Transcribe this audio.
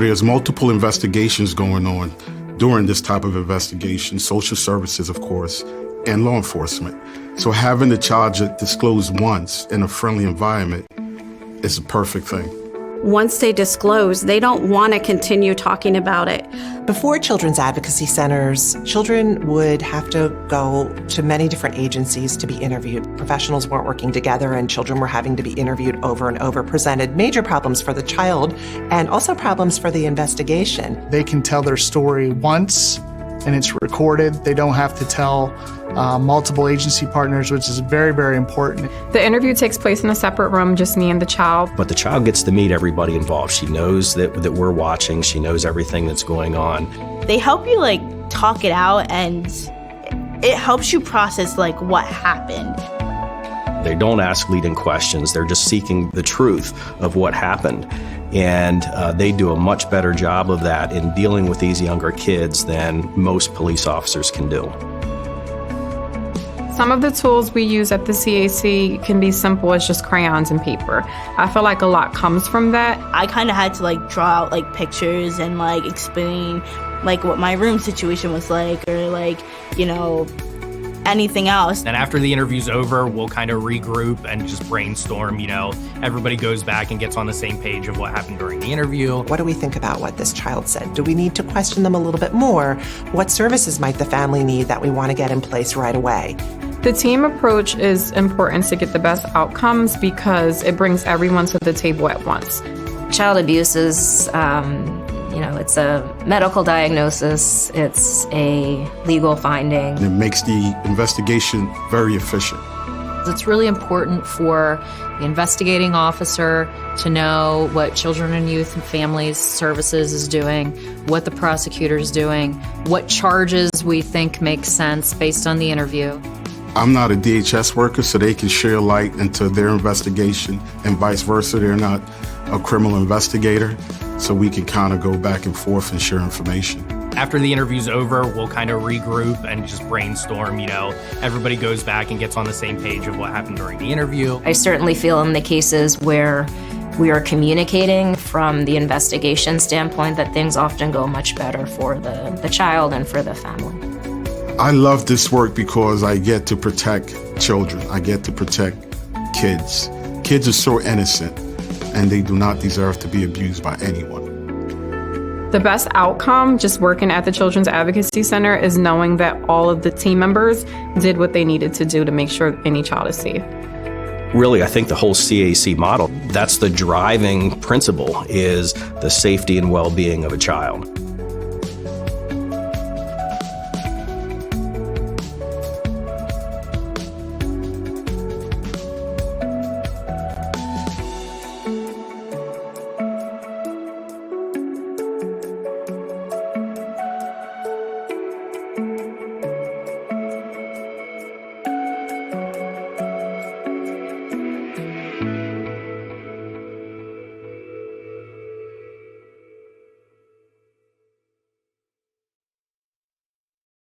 there's multiple investigations going on during this type of investigation, social services, of course, and law enforcement. So having the child disclose once in a friendly environment is a perfect thing. Once they disclose, they don't want to continue talking about it. Before children's advocacy centers, children would have to go to many different agencies to be interviewed. Professionals weren't working together and children were having to be interviewed over and over, presented major problems for the child and also problems for the investigation. They can tell their story once and it's recorded. They don't have to tell multiple agency partners, which is very, very important. The interview takes place in a separate room, just me and the child. But the child gets to meet everybody involved. She knows that we're watching. She knows everything that's going on. They help you talk it out, and it helps you process what happened. They don't ask leading questions. They're just seeking the truth of what happened. And they do a much better job of that in dealing with these younger kids than most police officers can do. Some of the tools we use at the CAC can be simple as just crayons and paper. I feel like a lot comes from that. I kind of had to draw out pictures and explain what my room situation was like, or anything else. And after the interview's over, we'll kind of regroup and just brainstorm. Everybody goes back and gets on the same page of what happened during the interview. What do we think about what this child said? Do we need to question them a little bit more? What services might the family need that we want to get in place right away? The team approach is important to get the best outcomes because it brings everyone to the table at once. Child abuse is, it's a medical diagnosis, it's a legal finding. It makes the investigation very efficient. It's really important for the investigating officer to know what Children and Youth and Families Services is doing, what the prosecutor is doing, what charges we think make sense based on the interview. I'm not a DHS worker, so they can share light into their investigation, and vice versa. They're not a criminal investigator, so we can kind of go back and forth and share information. After the interview's over, we'll kind of regroup and just brainstorm. Everybody goes back and gets on the same page of what happened during the interview. I certainly feel in the cases where we are communicating from the investigation standpoint that things often go much better for the child and for the family. I love this work because I get to protect children. I get to protect kids. Kids are so innocent, and they do not deserve to be abused by anyone. The best outcome just working at the Children's Advocacy Center is knowing that all of the team members did what they needed to do to make sure any child is safe. Really, I think the whole CAC model, that's the driving principle, is the safety and well-being of a child.